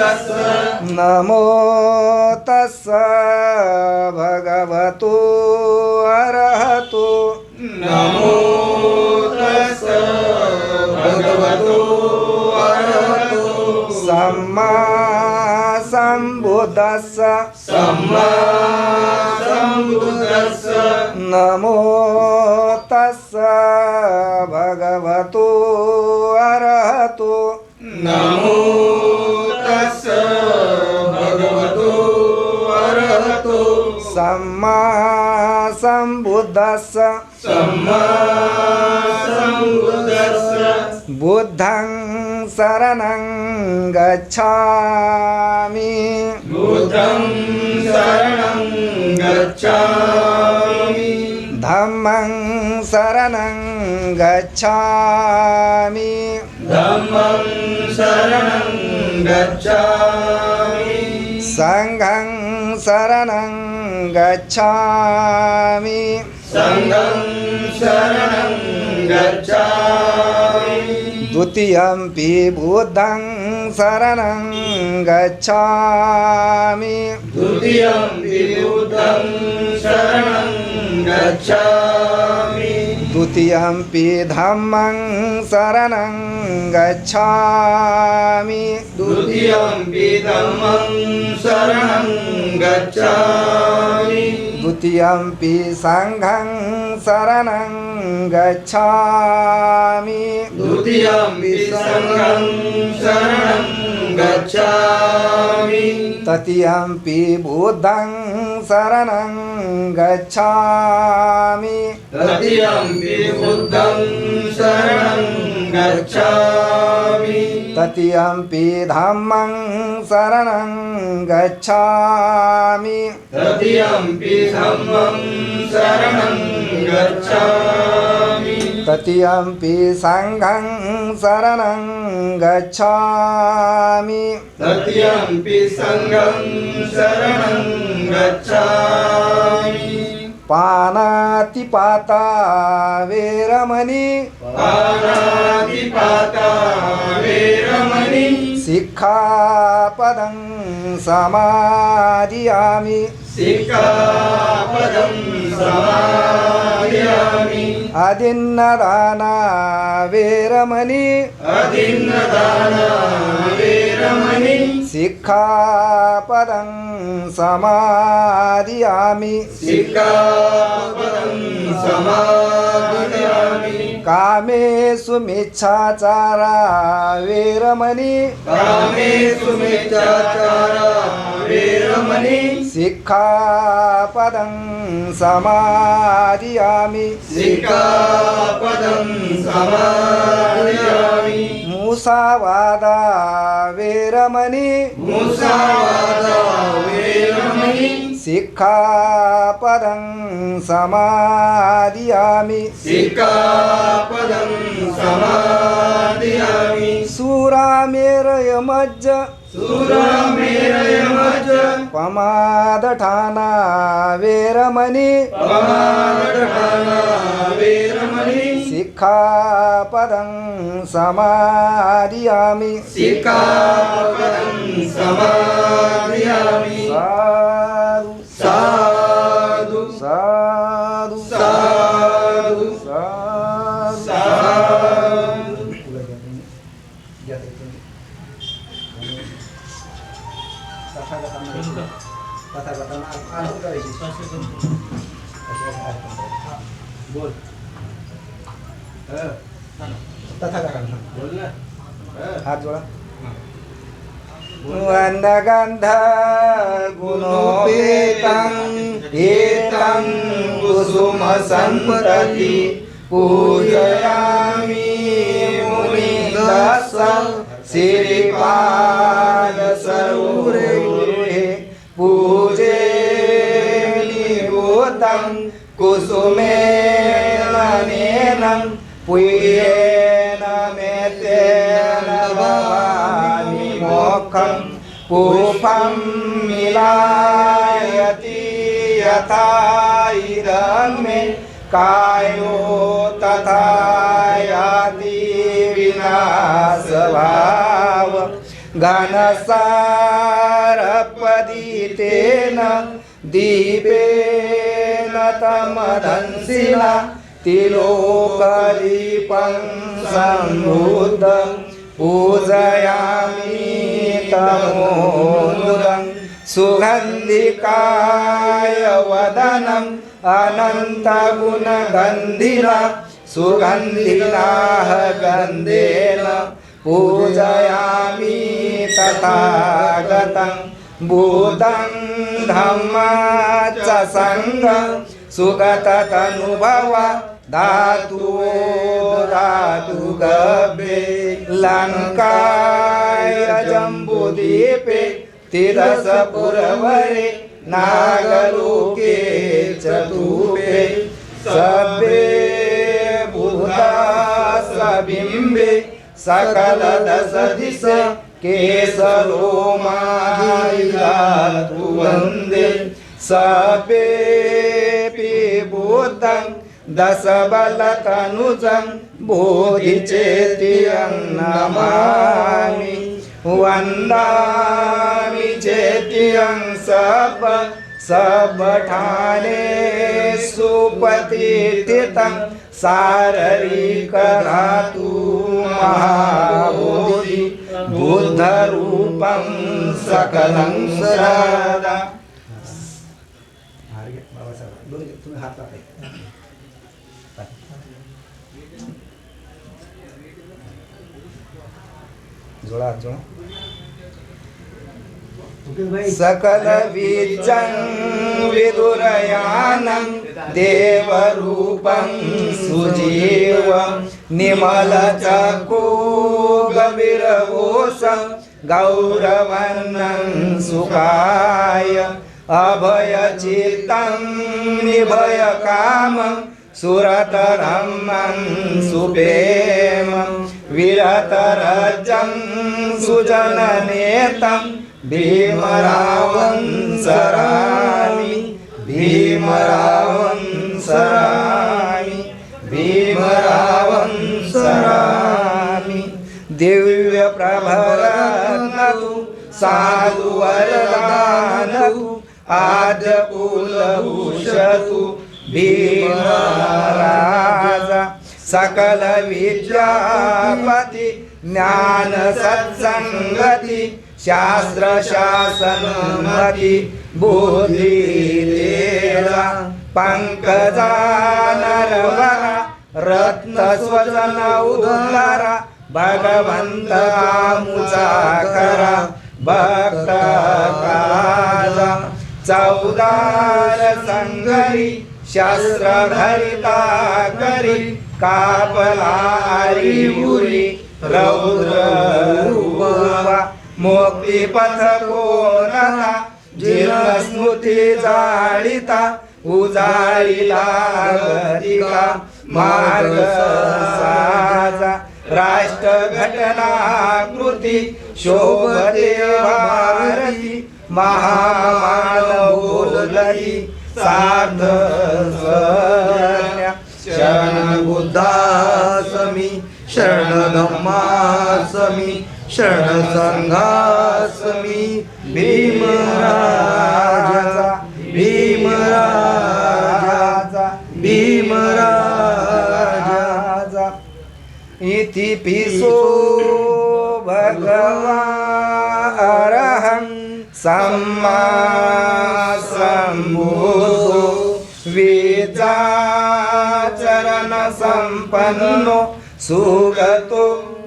नमो तस्स भगवतो अरहतो नमो तस्स भगवतो अरहतो सम्मा सम्बुद्धस्स सम्मा सम्बुद्धस्स नमो तस्स भगवतो अरहतो नमो तस्स भगवतो अरहतो सम्मा सम्बुद्धस्स सम्मा सम्बुद्धस्स बुद्धं शरणं गच्छामि बुद्धं शरणं गच्छामि धम्मं शरणं गच्छामि धम्मं शरणं गच्छामि संघं शरणं गच्छामि संघं शरणं गच्छामि द्वितीयंपि बुद्धं शरणं गच्छामि द्वितीयंपि बुद्धं शरणं गच्छामि द्वितीयंपि धम्मं शरणं गच्छामि द्वितीयंपि धम्मं शरणं गच्छामि द्वितीयंपि संघं शरणं गच्छामि द्वितीयंपि संघं शरणं गच्छामि तृतीयंपि बुद्धं शरणं गच्छामि तृतीयंपि बुद्धं शरणं गच्छामि तृतीयंपि धम्मं शरणं गच्छामि तृतीयंपि धम्मं शरणं गच्छामि तृतीयंपि संघं शरणं गच्छामि तृतीयंपि संघं शरणं गच्छामि पानातिपाता वेरमणि पानातिपाता वेरमणि सिक्खापदं समादियामि सिक्खापदं समादयामि अदिन्नदाना वेरमणि अदिन्नदाना वेरमणि सिक्खापदं समादियामि सिक्खापदं समादयामि कामेषु मिच्छाचारा वेरमणि कामेषु मिथ्याचारा वेरमणि सिक्खापदं समादियामि सिक्खापदं समादयामि मुसावादा वेरमणि मुसावादा वेरमणि सिक्खापदं समादियामि सिक्खापदं समादयामि सुरामेरयमज्ज सुरामेरयमज पमादठाना वेरमणि पमादठाना वेरमणि सिक्खापदं समादियामि सिक्खापदं समादयामि साधु साधु साधु साधु साधु साधु बोल हात जोडा वंदगंध गुणोपेतं एतं कुसुम संपत्ति पूजयामि मुनिदास श्रीपाद सरोरे पूजे निबोधं कुसुमेन नेनं पुयेन मेतेन भवामि मोक्षं पूपं मिलायति यथा इदं मे कायो तथा याति विनाशभाव घनसारपदितेन दीपेन तमदंसिना तिलोकदीपं सम्बुद्धं पूजयामि तमोनुदं सुगन्धिकाय वदनम् अनन्तगुणगन्धिना सुगन्धिनाः गन्धेन पूजयामि तथागतं भूतं धम्मं च सङ्घं सुगततनुभव धातु गभे लङ्काय जम्बुद्वीपे तिरसपुरवरे नागलोके चतुर्भे सभ्ये भूता सबिम्बे सकल दश दिश केसलोमायिलातु वन्दे सभ्येऽपि भूतं दशबलतनुजं बोधिचेत्यं नमामि वन्दामि चेत्यं सबठाने सुपतिथितं साररिकधातु महाबोधि बुद्धरूपं सकलं सदा जोड़ा जोड़ा सकल विजं विदुरयानं देवरूपं सुजीवं निमलचक्षु गभीरवोषं गौरवर्णं सुखाय अभयचित्तं निभयकामं सुरतरमं सुप्रेमं विरतरजं सुजननेतं भीमरावं सरामि भीमरावं सरामि भीमरावं सरामि दिव्य प्रभरत्नतु साधु वरदानतु आद्यकुलभूषतु भीमराजा सकल विद्यापति ज्ञान सत्संगति शास्त्र शासनमति बुद्धि तेजा पंकजा नरवरा रत्न स्वजन उद्धारा भगवंत मुचाकरा भक्त काजा चौदार संगरी शस्त्र धरिता करी कापला हरिपुरी रौद्र रूपा मोक्ती पथ कोणता जीर्ण स्मृती जाळिता उजाळिला गतिका मार्ग साजा राष्ट्र घटना कृती शोभते भारती महामानव बोलली सार्थ शरण बुद्धासमी शरण धम्मासमी शरण संघासमी भीमराजा भीमराजा भीमराजा इति पिसो भगवान् अरहं सम्मा सम्बुद्धो वेदाचरण संपन्नो सुगतो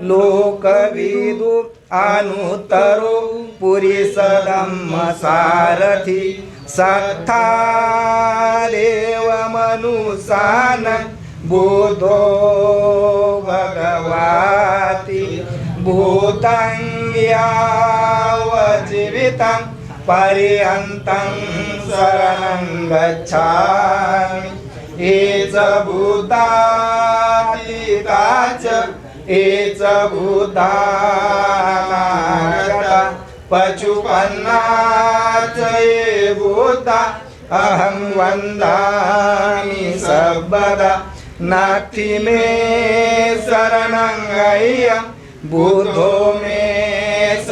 लोकविदु अनुत्तरो पुरुष धम्म सारथि सत्ता देव मनुष्यान् बुद्धो भगवाति भूतं यावज्जीवितं पर्यन्तं शरणं गच्छामि एच भूतातीता च एच भूतानागता पशुपन्ना च ये भूता अहं वन्दामि सर्वदा नास्ति मे शरणं ह्ययं बुद्धो मे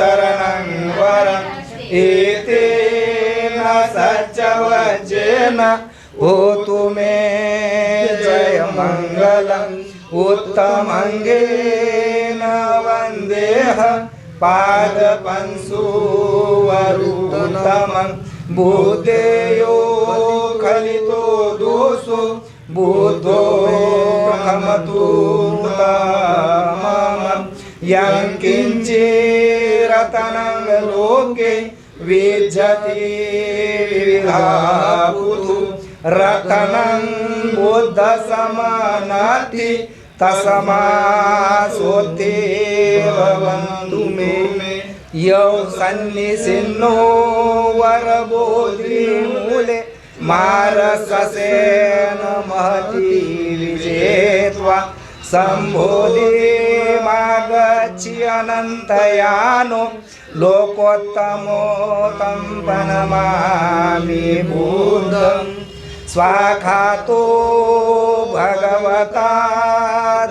शरणं वरं एतेन सच्चवज्जेन होतु मे जयमङ्गलम् उत्तमङ्गेन वन्देह पादपंसुवरुत्तमं बुद्धेयो खलितो दोषो बुद्धो खमतु तमं यं किञ्चिरतनं लोके विज्जति विविधा पुतु रतनं बुद्धसमानाति तस्मासोते भवन्तु मे यौ सन्निसिन्नो वरबोधिमूले मारससेन महती विजेत्वा सम्बोधिमागच्छि अनन्तयानो लोकोत्तमो तं प्रणमामि बुद्धम् स्वाखातो भगवता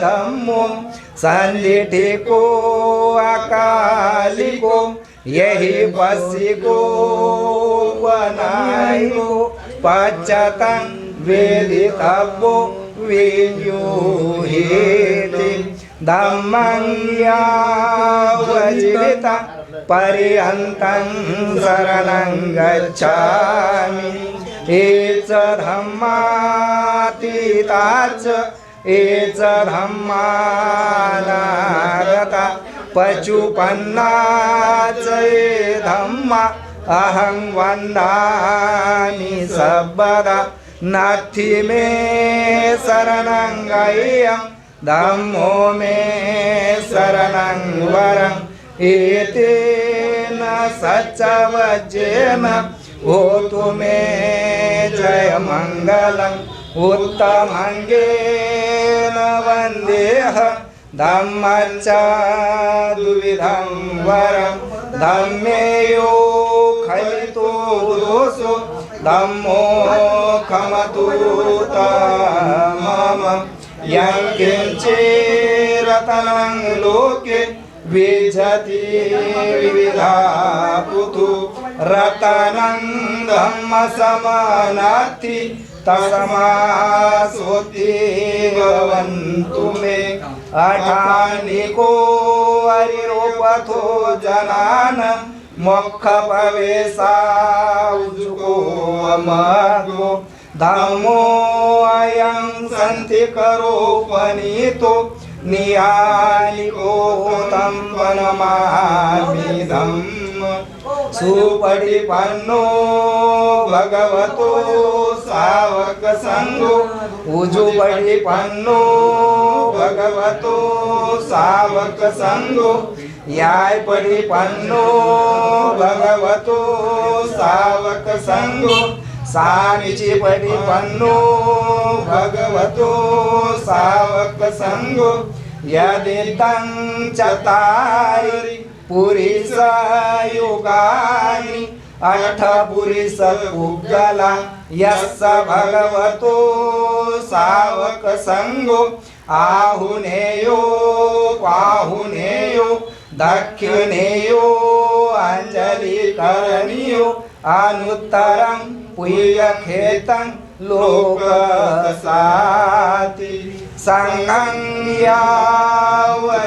धम्मो सन्दिठिको अकालिको यही पश्चिको वनायो पच्चतं वेदितव्यो विन्युहेति धम्मं यावज्जीवितं पर्यन्तं शरणं गच्छामि एच धम्मातीताच एच धम्मानागता पचुपन्नाच ये धम्मा अहं वन्दामि सर्वदा नास्ति मे शरणं गह्यं धम्मो मे शरणं वरं एतेन सच्चवज्जेन होतु मे जयमङ्गलम् उत्तमङ्गेन वन्देह धम्मच्च द्विविधं वरं धम्मेयो खलितो दोषो धम्मो खमतु तमं यं किञ्चिरतनं लोके विज्जति विविधा पुतु रतनं धम्मसमानाति तस्मासोते भवन्तु मे अठानिको हरिरोपथो जनान् मोक्षप्रवेशाउजुको अमर्गो धम्मो अयं सन्तिकरोपनीतो नियानिको तं प्रणमामि धम्म सुपटिपन्नो भगवतो सावक संगो उजुपटिपन्नो भगवतो सावक संगो यायपटिपन्नो भगवतो सावक संगो सामिचिपटिपन्नो भगवतो सावक संगो यदितं चतारि पुरिसयुगानि अष्टपुरिसपुग्गला यस्य भगवतो सावक संगो आहुनेयो पाहुनेयो दक्षिणेयो अंजलिकरणीयो अनुत्तरं पुय्यखेतं लोकसाति संगं यावत्